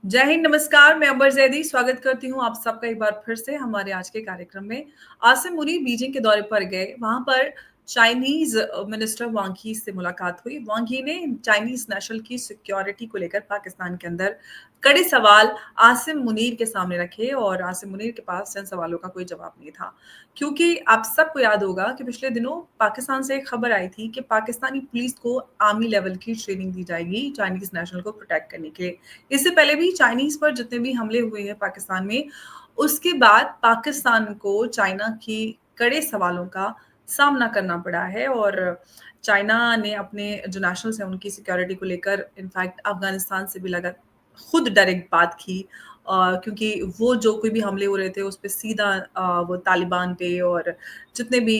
जय हिंद, नमस्कार। मैं अंबर जैदी स्वागत करती हूँ आप सबका एक बार फिर से हमारे आज के कार्यक्रम में। आसिम मुनी बीजिंग के दौरे पर गए, वहां पर चाइनीज मिनिस्टर वांग यी से मुलाकात हुई। वांग यी ने चाइनीज नेशनल की सिक्योरिटी को लेकर पाकिस्तान के अंदर कड़े सवाल आसिम मुनीर के सामने रखे और आसिम मुनीर के पास इन सवालों का कोई जवाब नहीं था, क्योंकि आप सबको याद होगा कि पिछले दिनों पाकिस्तान से एक खबर आई थी कि पाकिस्तानी पुलिस को आर्मी लेवल की ट्रेनिंग दी जाएगी चाइनीज नेशनल को प्रोटेक्ट करने के लिए। इससे पहले भी चाइनीज पर जितने भी हमले हुए हैं पाकिस्तान में, उसके बाद पाकिस्तान को चाइना की कड़े सवालों का सामना करना पड़ा है और चाइना ने अपने जो नेशनल्स हैं उनकी सिक्योरिटी को लेकर इनफैक्ट अफगानिस्तान से भी लगा खुद डायरेक्ट बात की, क्योंकि वो जो कोई भी हमले हो रहे थे उस पे सीधा वो तालिबान पे और जितने भी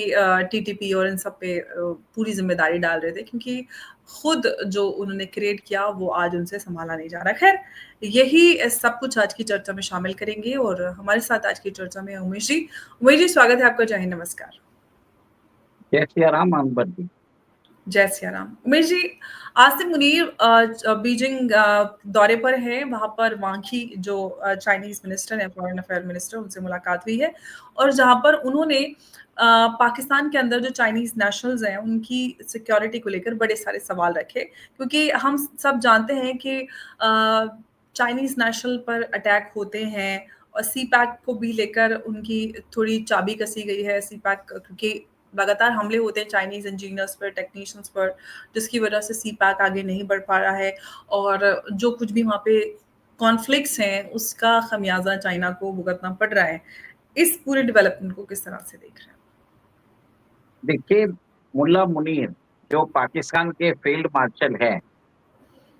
टीटीपी और इन सब पे पूरी जिम्मेदारी डाल रहे थे, क्योंकि खुद जो उन्होंने क्रिएट किया वो आज उनसे संभाला नहीं जा रहा। खैर, यही सब कुछ आज की चर्चा में शामिल करेंगे और हमारे साथ आज की चर्चा में उमेश जी। उमेश जी, स्वागत है आपका। जय हिंद, नमस्कार। जय सिया राम अंबर जी। जय सिया राम। उमेश जी, आसिम मुनीर बीजिंग दौरे पर है, वहां पर वांग यी जो चाइनीज मिनिस्टर है, फॉरेन अफेयर मिनिस्टर, उनसे मुलाकात हुई है और जहां पर उन्होंने पाकिस्तान के अंदर जो चाइनीज नेशनल्स हैं उनकी सिक्योरिटी को लेकर बड़े सारे सवाल रखे, क्योंकि हम सब जानते हैं कि चाइनीज नेशनल पर अटैक होते हैं और सी पैक को भी लेकर उनकी थोड़ी चाबी कसी गई है। सी पैक क्योंकि लगातार हमले होते हैं चाइनीज इंजीनियर्स पर, टेक्नीशियंस पर, जिसकी वजह से सी पैक आगे नहीं बढ़ पा रहा है और जो कुछ भी वहाँ पे कॉन्फ्लिक्ट्स हैं उसका खमियाजा चाइना को भुगतना पड़ रहा है। इस पूरे डेवलपमेंट को किस तरह से देख रहे हैं? देखिए, मुल्ला मुनीर जो पाकिस्तान के फील्ड मार्शल है,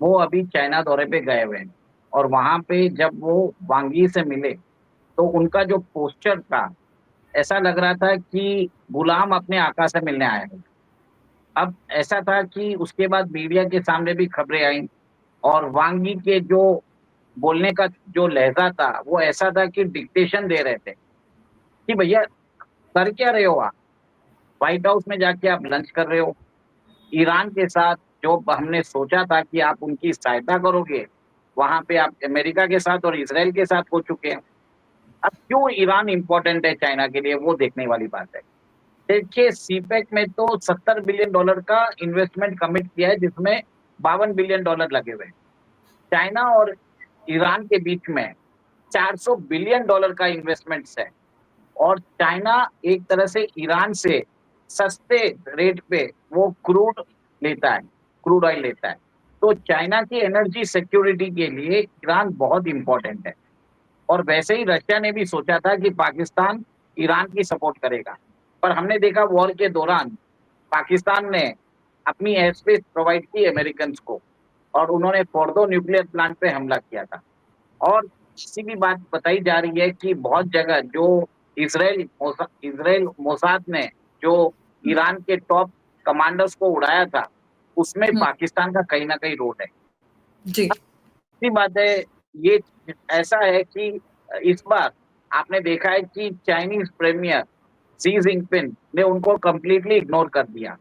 वो अभी चाइना दौरे पे गए हुए हैं और वहां पे जब वो वांग यी से मिले तो उनका जो पोस्चर था, ऐसा लग रहा था कि गुलाम अपने आका से मिलने आया है। अब ऐसा था कि उसके बाद मीडिया के सामने भी खबरें आई और वांग यी के जो बोलने का जो लहजा था वो ऐसा था कि डिक्टेशन दे रहे थे कि भैया कर क्या रहे हो आप, व्हाइट हाउस में जाके आप लंच कर रहे हो, ईरान के साथ जो हमने सोचा था कि आप उनकी सहायता करोगे, वहां पे आप अमेरिका के साथ और इसराइल के साथ हो चुके हैं। अब क्यों ईरान इंपॉर्टेंट है चाइना के लिए, वो देखने वाली बात है। देखिए, सीपेक में तो $70 बिलियन का इन्वेस्टमेंट कमिट किया है, जिसमें $52 बिलियन लगे हुए हैं। चाइना और ईरान के बीच में $400 बिलियन का इन्वेस्टमेंट्स है और चाइना एक तरह से ईरान से सस्ते रेट पे वो क्रूड ऑयल लेता है। तो चाइना की एनर्जी सिक्योरिटी के लिए ईरान बहुत इंपॉर्टेंट है और वैसे ही रशिया ने भी सोचा था कि पाकिस्तान ईरान की सपोर्ट करेगा, पर हमने देखा वॉर के दौरान पाकिस्तान ने अपनी एयर स्पेस प्रोवाइड की अमेरिकन को और उन्होंने फोर्डो न्यूक्लियर प्लांट पे हमला किया था। और इसी भी बात बताई जा रही है कि बहुत जगह जो इसराइल मोसाद ने जो ईरान के टॉप कमांडर्स को उड़ाया था, उसमें हम्म, पाकिस्तान का कहीं ना कहीं रोल है। जी। दूसरी बात है, ये ऐसा है कि इस बार आपने देखा है कि चाइनीज प्रीमियर शी जिनपिंग ने उनको कंप्लीटली इग्नोर कर दिया।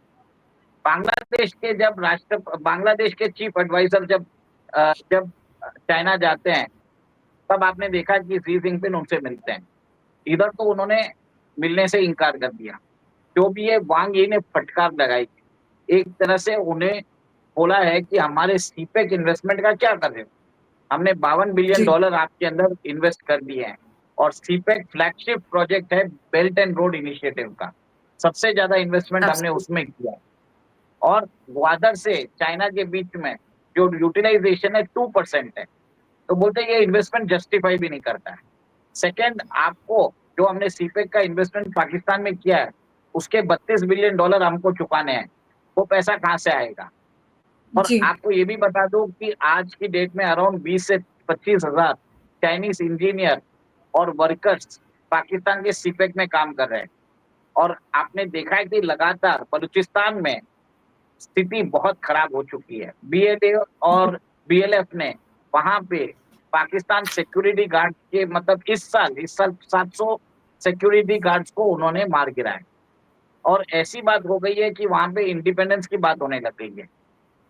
बांग्लादेश के चीफ एडवाइजर जब चाइना जाते हैं, तब आपने देखा कि शी जिनपिंग उनसे मिलते हैं। इधर तो उन्होंने मिलने से इनकार कर दिया। जो भी है, वांग यी ने फटकार लगाई, एक तरह से उन्हें बोला है कि हमारे सीपेक इन्वेस्टमेंट का क्या कर रहे हो, हमने जी। $52 बिलियन आपके अंदर इन्वेस्ट कर दिए हैं और सीपेक फ्लैगशिप प्रोजेक्ट है बेल्ट एंड रोड इनिशिएटिव का, सबसे ज्यादा इन्वेस्टमेंट हमने उसमें किया है। और ग्वादर से चाइना के बीच में जो यूटिलाइजेशन है 2% है, तो बोलते हैं ये इन्वेस्टमेंट जस्टिफाई भी नहीं करता है। सेकेंड, आपको जो हमने सीपेक का इन्वेस्टमेंट पाकिस्तान में किया है, उसके $32 बिलियन हमको चुकाने हैं, वो पैसा कहाँ से आएगा। और जी। आपको ये भी बता दूं कि आज की डेट में अराउंड 20 से 25 हजार चाइनीज इंजीनियर और वर्कर्स पाकिस्तान के सीपेक में काम कर रहे हैं। और आपने देखा है कि लगातार बलूचिस्तान में स्थिति बहुत खराब हो चुकी है। बीएलए और बीएलएफ ने वहां पे पाकिस्तान सिक्योरिटी गार्ड के मतलब इस साल 700 सिक्योरिटी गार्ड्स को उन्होंने मार गिराया और ऐसी बात हो गई है कि वहां पे इंडिपेंडेंस की बात होने लग गई है।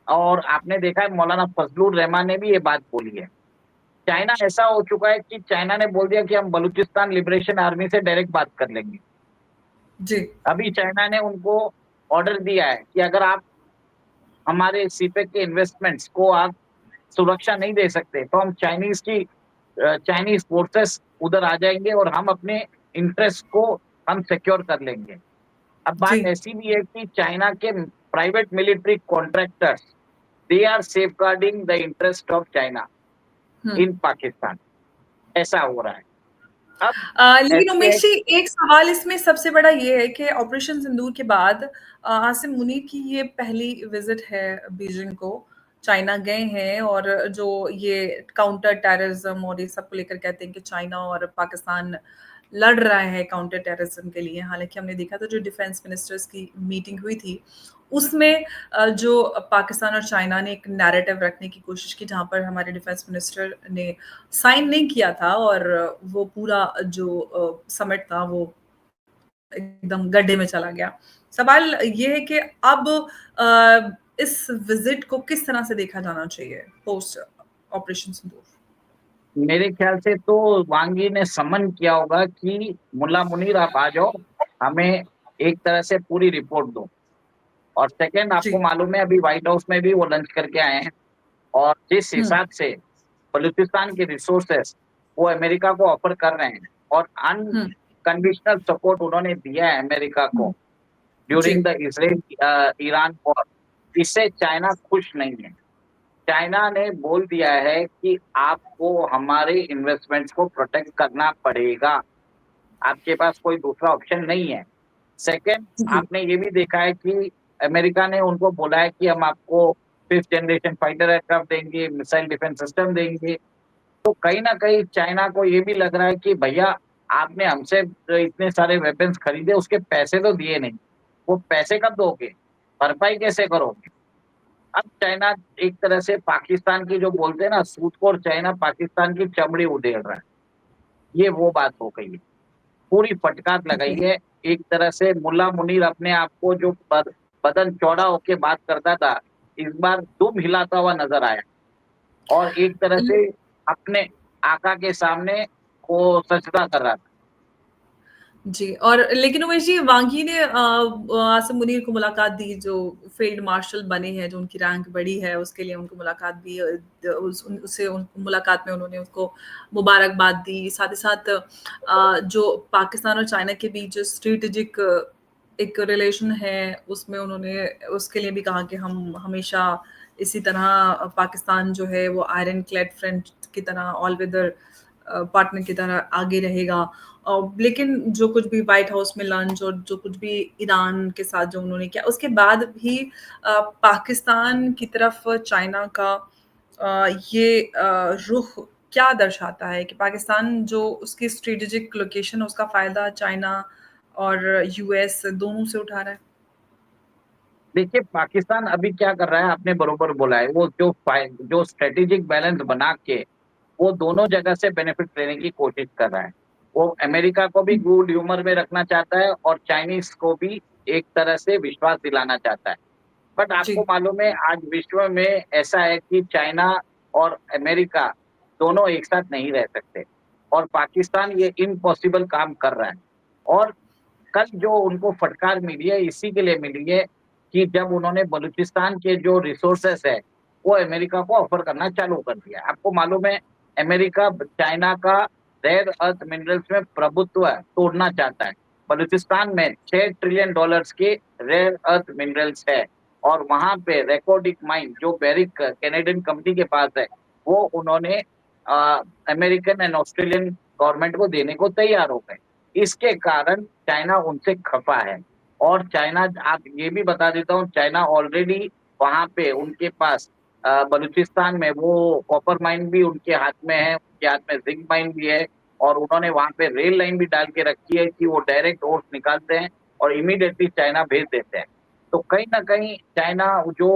और आपने देखा है मौलाना फजलुर रहमान ने भी ये बात बोली है। चाइना ऐसा हो चुका है कि चाइना ने बोल दिया कि हम बलूचिस्तान लिबरेशन आर्मी से डायरेक्ट बात कर लेंगे। जी, अभी चाइना ने उनको ऑर्डर दिया है कि अगर आप हमारे सीपेक के इन्वेस्टमेंट्स को आप सुरक्षा नहीं दे सकते, तो हम चाइनीज फोर्सेस उधर आ जाएंगे और हम अपने इंटरेस्ट को हम सिक्योर कर लेंगे। अब जी। बात ऐसी भी है कि चाइना के private military contractors, they are safeguarding the interest of China हुँ। इन पाकिस्तान। ऐसा हो रहा है। अब लेकिन ऐसी है। उमेश जी, एक सवाल इसमें सबसे बड़ा ये है कि ऑपरेशन सिंदूर के बाद आसिम मुनीर की ये पहली विजिट है बीजिंग को। चाइना गए हैं और जो ये काउंटर टेररिज्म और ये सब को लेकर कहते हैं कि चाइना और पाकिस्तान लड़ रहा है काउंटर टेररिज्म के लिए। हालाँकि हमने देखा था जो डिफेंस मिनिस्टर्स की मीटिंग हुई थी, उसमें जो पाकिस्तान और चाइना ने एक नैरेटिव रखने की कोशिश की, जहाँ पर हमारे डिफेंस मिनिस्टर ने साइन नहीं किया था और वो पूरा जो समिट था वो एकदम गड्ढे में चला गया। सवाल ये है कि अब इस विज़िट को किस तरह से देखा जाना चाहिए पोस्ट ऑपरेशन सिंदूर? मेरे ख्याल से तो वांग यी ने समन किया होगा कि मुल्ला मुनीर आप आ जाओ, हमें एक तरह से पूरी रिपोर्ट दो। और सेकंड, आपको जी। मालूम है अभी व्हाइट हाउस में भी वो लंच करके आए हैं, और जिस हुँ, हिसाब से बलूचिस्तान के रिसोर्सेस वो अमेरिका को ऑफर कर रहे हैं और हुँ, अनकंडीशनल सपोर्ट उन्होंने दिया है अमेरिका को हुँ। जी, during the Israel Iran war, इससे चाइना खुश नहीं है। चाइना ने बोल दिया है कि आपको हमारे इन्वेस्टमेंट्स को प्रोटेक्ट करना पड़ेगा, आपके पास कोई दूसरा ऑप्शन नहीं है। सेकंड, जी, आपने ये भी देखा है कि अमेरिका ने उनको बोला है कि हम आपको 5th जनरेशन फाइटर एयरक्राफ्ट देंगे, मिसाइल डिफेंस सिस्टम देंगे। तो कहीं न कहीं चाइना को ये भी लग रहा है कि भैया आपने हमसे इतने सारे वेपन्स खरीदे, उसके पैसे तो दिए नहीं। वो पैसे कब दोगे? भरपाई कैसे करोगे? अब चाइना एक तरह से पाकिस्तान की जो बोलते हैं ना सूदखोर चाइना पाकिस्तान की चमड़ी उधेड़ रहा है। ये वो बात हो गई है। पूरी फटकार लगाई जी। है। एक तरह से मुल्ला मुनीर अपने आप को जो बदन चौड़ा होके बात करता था, इस बार दुम हिलाता हुआ नज़र आया और एक तरह से अपने आका के सामने वो सजदा कर रहा था। जी, और लेकिन उमेश जी, वांग यी ने आसिम मुनीर को मुलाकात दी, जो फील्ड मार्शल बने हैं, जो उनकी रैंक बढ़ी है, उसके लिए उनको मुलाकात दी। उससे उन मुलाकात में उन्होंने उसको मुबारकबाद दी। साथ ही साथ जो पाकिस्तान और चाइना के बीच जो स्ट्रैटेजिक एक रिलेशन है, उसमें उन्होंने उसके लिए भी कहा कि हम हमेशा इसी तरह पाकिस्तान जो है वो आयरन क्लैड फ्रेंड की तरह ऑल वेदर पार्टनर की तरह आगे रहेगा। लेकिन जो कुछ भी व्हाइट हाउस में लंच और जो कुछ भी ईरान के साथ जो उन्होंने किया, उसके बाद भी पाकिस्तान की तरफ चाइना का ये रुख क्या दर्शाता है कि पाकिस्तान जो उसकी स्ट्रेटेजिक लोकेशन है, उसका फ़ायदा चाइना और यूएस दोनों से उठा रहा है? देखिए, पाकिस्तान अभी क्या कर रहा है, आपने बरोबर बोला है, वो जो स्ट्रैटेजिक बैलेंस बना के वो दोनों जगह से बेनिफिट लेने की कोशिश कर रहा है। वो अमेरिका को भी हुँ, गुड ह्यूमर में रखना चाहता है और चाइनीज़ को भी एक तरह से विश्वास दिलाना चाहता है। बट आपको जी, मालूम है आज विश्व में ऐसा है कि चाइना और अमेरिका दोनों एक साथ नहीं रह सकते और पाकिस्तान ये इम्पॉसिबल काम कर रहा है। और कल जो उनको फटकार मिली है इसी के लिए मिली है कि जब उन्होंने बलूचिस्तान के जो रिसोर्सेस है वो अमेरिका को ऑफर करना चालू कर दिया। आपको मालूम है अमेरिका चाइना का रेयर अर्थ मिनरल्स में प्रभुत्व तोड़ना चाहता है। बलूचिस्तान में 6 ट्रिलियन डॉलर्स के रेयर अर्थ मिनरल्स है और वहाँ पे रेकॉर्डिक माइन जो बेरिक कैनेडियन कंपनी के पास है, वो उन्होंने अमेरिकन एंड ऑस्ट्रेलियन गवर्नमेंट को देने को तैयार हो गए। इसके कारण चाइना उनसे खफ़ा है और चाइना, आप ये भी बता देता हूँ, चाइना ऑलरेडी वहाँ पे उनके पास बलूचिस्तान में वो कॉपर माइन भी उनके हाथ में है, उनके हाथ में ज़िंक माइन भी है और उन्होंने वहाँ पे रेल लाइन भी डाल के रखी है कि वो डायरेक्ट ओर्स निकालते हैं और इमीडिएटली चाइना भेज देते हैं। तो कहीं न कहीं चाइना जो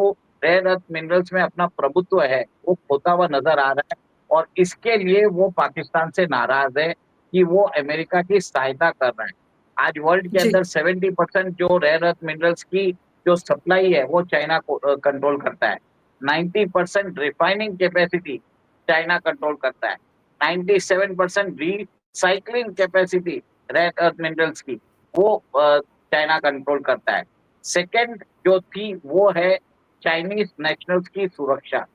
रेयर अर्थ मिनरल्स में अपना प्रभुत्व है, वो खोता हुआ नज़र आ रहा है और इसके लिए वो पाकिस्तान से नाराज़ है कि वो अमेरिका की सहायता कर रहा है। आज वर्ल्ड के जी, अंदर 70% जो रेयर अर्थ मिनरल्स की जो सप्लाई है, वो चाइना को कंट्रोल करता है। 90% रिफाइनिंग कैपेसिटी चाइना कंट्रोल करता है। 97% recycling capacity rare earth minerals की, वो चाइना कंट्रोल करता है। सेकंड जो थी वो है चाइनीज नेशनल्स की सुरक्षा,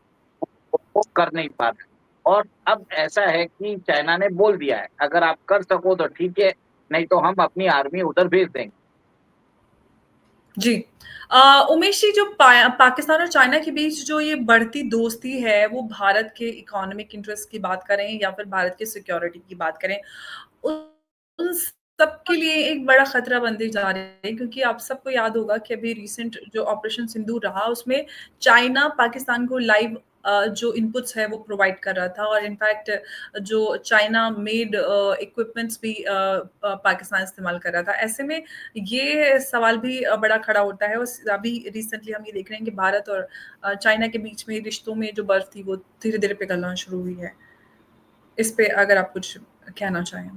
वो कर नहीं पाते। और अब ऐसा है कि चाइना ने बोल दिया है, अगर आप कर सको तो ठीक है, नहीं तो हम अपनी आर्मी उधर भेज देंगे। जी। उमेश जी, जो पाकिस्तान और चाइना के बीच जो ये बढ़ती दोस्ती है, वो भारत के इकोनॉमिक इंटरेस्ट की बात करें या फिर भारत की सिक्योरिटी की बात करें, उन सब के लिए एक बड़ा खतरा बनती जा रही है, क्योंकि आप सबको याद होगा कि अभी रिसेंट जो ऑपरेशन सिंदूर रहा, उसमें चाइना पाकिस्तान को लाइव जो इनपुट्स है वो प्रोवाइड कर रहा था, और इनफैक्ट जो चाइना मेड इक्विपमेंट्स भी पाकिस्तान इस्तेमाल कर रहा था। ऐसे में ये सवाल भी बड़ा खड़ा होता है, और अभी रिसेंटली हम ये देख रहे हैं कि भारत और चाइना के बीच में रिश्तों में जो बर्फ थी वो धीरे-धीरे पिघलना शुरू हुई है। इस पे अगर आप कुछ कहना चाहें?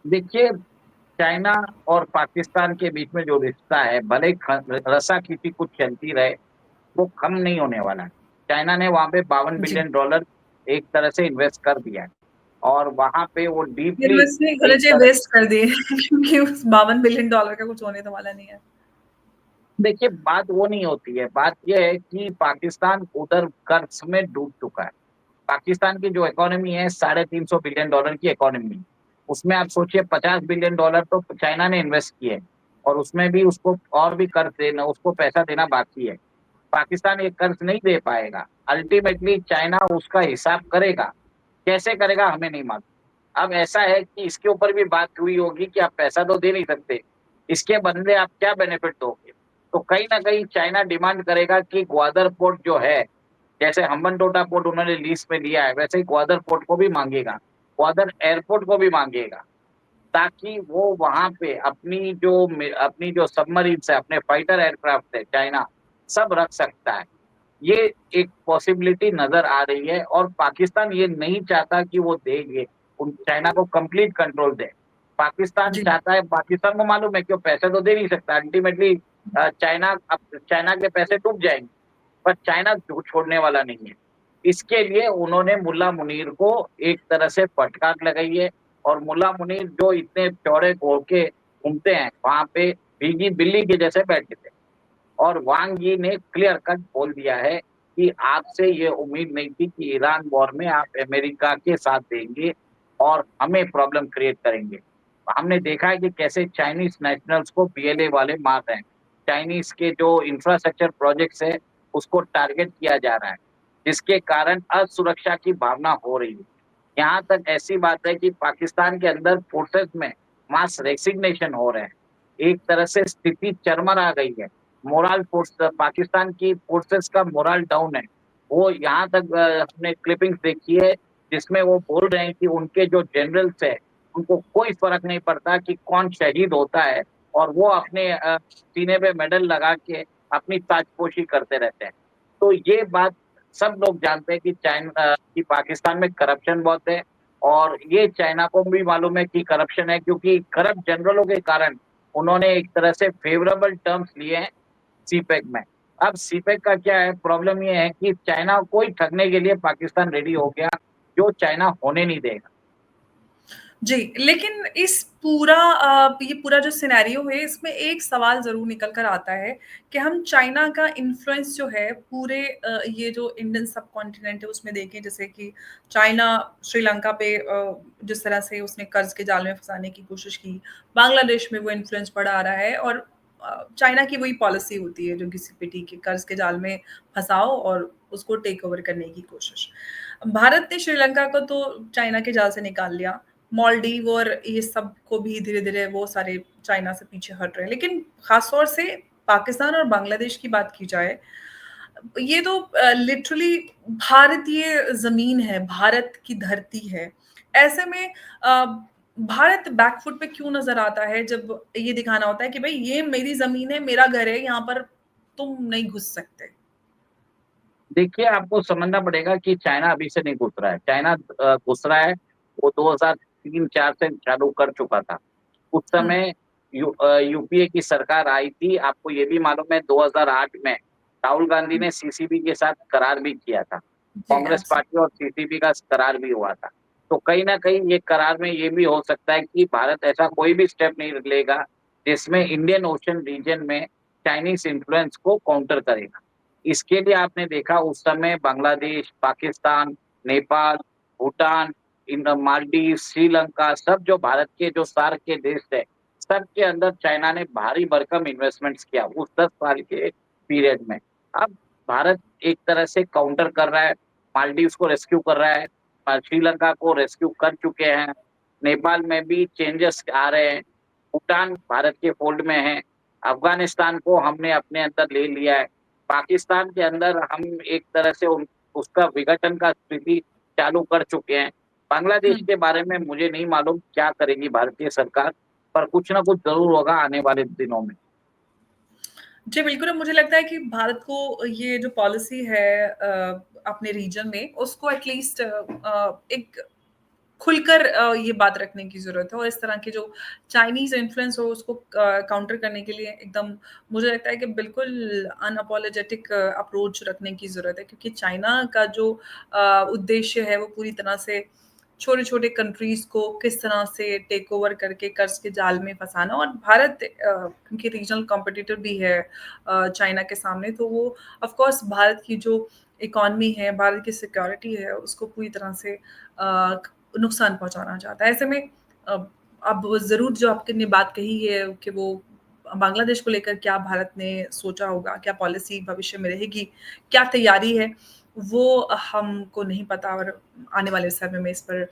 देखिए, चाइना और पाकिस्तान के बीच में जो रिश्ता है, भले रस्साकसी कुछ चलती रहे, वो कम नहीं होने वाला है। चाइना ने वहाँ पे जी। $52 बिलियन एक तरह से इन्वेस्ट कर दिया है, और वहाँ पे वो डीपली यूनिवर्स ने एक खर्चे तरह, वेस्ट कर दिए क्योंकि उस $52 बिलियन का कुछ होने तो वाला नहीं है। देखिए बात वो नहीं होती है, बात ये है कि पाकिस्तान उधर कर्ज में डूब चुका है। पाकिस्तान की जो इकोनॉमी है $350 बिलियन की इकोनॉमी है। उसमें आप सोचिए $50 बिलियन तो चाइना ने इन्वेस्ट किए हैं, और उसमें भी उसको और भी कर्ज देना, उसको पैसा देना बाकी है। पाकिस्तान ये कर्ज नहीं दे पाएगा, अल्टीमेटली चाइना उसका हिसाब करेगा। कैसे करेगा हमें नहीं मालूम। अब ऐसा है कि इसके ऊपर भी बात हुई होगी कि आप पैसा तो दे नहीं सकते, इसके बदले आप क्या बेनिफिट दोगे? तो कहीं न कहीं चाइना डिमांड करेगा कि ग्वादर पोर्ट जो है, जैसे हम्बनटोटा पोर्ट उन्होंने लीज़ पे लिया है, वैसे ही ग्वादर पोर्ट को भी माँगेगा, ग्वादर एयरपोर्ट को भी माँगेगा, ताकि वो वहाँ पे अपनी जो सबमरीन्स है, अपने फाइटर एयरक्राफ्ट है चाइना, सब रख सकता है। ये एक पॉसिबिलिटी नज़र आ रही है, और पाकिस्तान ये नहीं चाहता कि वो दे ये उन चाइना को कंप्लीट कंट्रोल दे। पाकिस्तान जी। चाहता है, पाकिस्तान को मालूम है कि वो पैसे तो दे नहीं सकता, अल्टीमेटली चाइना के पैसे डूब जाएँगे, पर चाइना छोड़ने वाला नहीं है। इसके लिए उन्होंने मुल्ला मुनीर को एक तरह से फटकार लगाई है, और मुल्ला मुनीर जो इतने चौड़े होके घूमते हैं, वहाँ पे भीगी बिल्ली के जैसे बैठे थे। और वांग यी ने क्लियर कट बोल दिया है कि आपसे ये उम्मीद नहीं थी कि ईरान वॉर में आप अमेरिका के साथ देंगे और हमें प्रॉब्लम क्रिएट करेंगे। हमने देखा है कि कैसे चाइनीज़ नेशनल्स को पीएलए वाले मार रहे हैं। चाइनीज़ के जो इंफ्रास्ट्रक्चर प्रोजेक्ट्स हैं, उसको टारगेट किया जा रहा है, जिसके कारण असुरक्षा की भावना हो रही है। यहाँ तक ऐसी बात है कि पाकिस्तान के अंदर फोर्सेस में मास रेसिग्नेशन हो रहे हैं। एक तरह से स्थिति चरमरा गई है। मोरल फोर्स पाकिस्तान की फोर्सेस का मोरल डाउन है। वो यहाँ तक हमने क्लिपिंग्स देखी है, जिसमें वो बोल रहे हैं कि उनके जो जनरल्स हैं, उनको कोई फ़र्क नहीं पड़ता कि कौन शहीद होता है, और वो अपने सीने पे मेडल लगा के अपनी ताजपोशी करते रहते हैं। तो ये बात सब लोग जानते हैं कि कि पाकिस्तान में करप्शन बहुत है, और ये चाइना को भी मालूम है कि करप्शन है, क्योंकि करप्ट जनरलों के कारण उन्होंने एक तरह से फेवरेबल टर्म्स लिए हैं सीपेक में। अब सीपेक का क्या है, प्रॉब्लम ये है कि चाइना को ही ठगने के लिए पाकिस्तान रेडी हो गया, जो चाइना होने नहीं देगा। जी, लेकिन ये पूरा जो सिनेरियो है, इसमें एक सवाल ज़रूर निकल कर आता है कि हम चाइना का इन्फ्लुएंस जो है पूरे ये जो इंडियन सबकॉन्टिनेंट है उसमें देखें, जैसे कि चाइना श्रीलंका पे जिस तरह से उसने कर्ज़ के जाल में फँसाने की कोशिश की, बांग्लादेश में वो इन्फ्लुएंस बड़ा आ रहा है, और चाइना की वही पॉलिसी होती है जो घिसी-पिटी के कर्ज़ के जाल में फँसाओ और उसको टेक ओवर करने की कोशिश। भारत ने श्रीलंका को तो चाइना के जाल से निकाल लिया, मालदीव और ये सब को भी धीरे-धीरे वो सारे चाइना से पीछे हट रहे हैं। लेकिन ख़ास तौर से पाकिस्तान और बांग्लादेश की बात की जाए, ये तो लिटरली भारतीय ज़मीन है, भारत की धरती है। ऐसे में भारत बैकफुट पे क्यों नज़र आता है जब ये दिखाना होता है कि भई ये मेरी ज़मीन है, मेरा घर है, यहाँ पर तुम नहीं घुस सकते। देखिए, आपको समझना पड़ेगा कि चाइना अभी से नहीं घुस रहा है। चाइना घुस रहा है, वो 2003-4 से चालू कर चुका था। उस हुँ, समय यूपीए की सरकार आई थी। आपको ये भी मालूम है 2008 में राहुल गांधी ने सीसीबी के साथ करार भी किया था। जी, कांग्रेस अच्छा। पार्टी और सीसीपी का करार भी हुआ था। तो कहीं न कहीं ये करार में ये भी हो सकता है कि भारत ऐसा कोई भी स्टेप नहीं लेगा, जिसमें इंडियन ओशन रीजन में चाइनीज़ इन्फ्लुएंस को काउंटर करेगा। इसके लिए आपने देखा उस समय बांग्लादेश, पाकिस्तान, नेपाल, भूटान, मालदीव, श्रीलंका सब जो भारत के जो सार्क के देश है, सबके अंदर चाइना ने भारी भरकम इन्वेस्टमेंट्स किया उस 10 साल के पीरियड में। अब भारत एक तरह से काउंटर कर रहा है, मालदीव्स को रेस्क्यू कर रहा है, श्रीलंका को रेस्क्यू कर चुके हैं, नेपाल में भी चेंजेस आ रहे हैं, भूटान भारत के फोल्ड में है, अफ़गानिस्तान को हमने अपने अंदर ले लिया है, पाकिस्तान के अंदर हम एक तरह से उसका विघटन का स्थिति चालू कर चुके हैं। बांग्लादेश हुँ। के बारे में मुझे नहीं मालूम क्या करेगी भारतीय सरकार, पर कुछ ना कुछ ज़रूर होगा आने वाले दिनों में। जी, बिल्कुल, और मुझे लगता है कि भारत को ये जो पॉलिसी है अपने रीजन में, उसको एटलीस्ट एक खुलकर ये बात रखने की ज़रूरत है और इस तरह के जो चाइनीज़ इन्फ्लुएंस हो उसको काउंटर करने के लिए एकदम मुझे लगता है कि बिल्कुल अनअपोलोजेटिक अप्रोच रखने की ज़रूरत है क्योंकि चाइना का जो उद्देश्य है वो पूरी तरह से छोटे-छोटे कंट्रीज़ को किस तरह से टेक ओवर करके कर्ज़ के जाल में फँसाना और भारत क्योंकि रीजनल कॉम्पिटिटर भी है चाइना के सामने तो वो ऑफ़ कोर्स भारत की जो इकॉनमी है, भारत की सिक्योरिटी है, उसको पूरी तरह से नुकसान पहुँचाना चाहता है। ऐसे में अ, अब ज़रूर जो आपने बात कही है कि वो बांग्लादेश को लेकर क्या भारत ने सोचा होगा, क्या पॉलिसी भविष्य में रहेगी, क्या तैयारी है, वो हमको नहीं पता और आने वाले समय में इस पर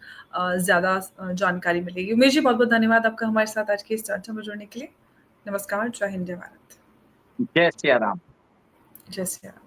ज़्यादा जानकारी मिलेगी। उमेश जी बहुत-बहुत धन्यवाद आपका हमारे साथ आज की इस चर्चा में जुड़ने के लिए। नमस्कार, जय हिंद, जय भारत। जय सिया राम। जय श्री राम।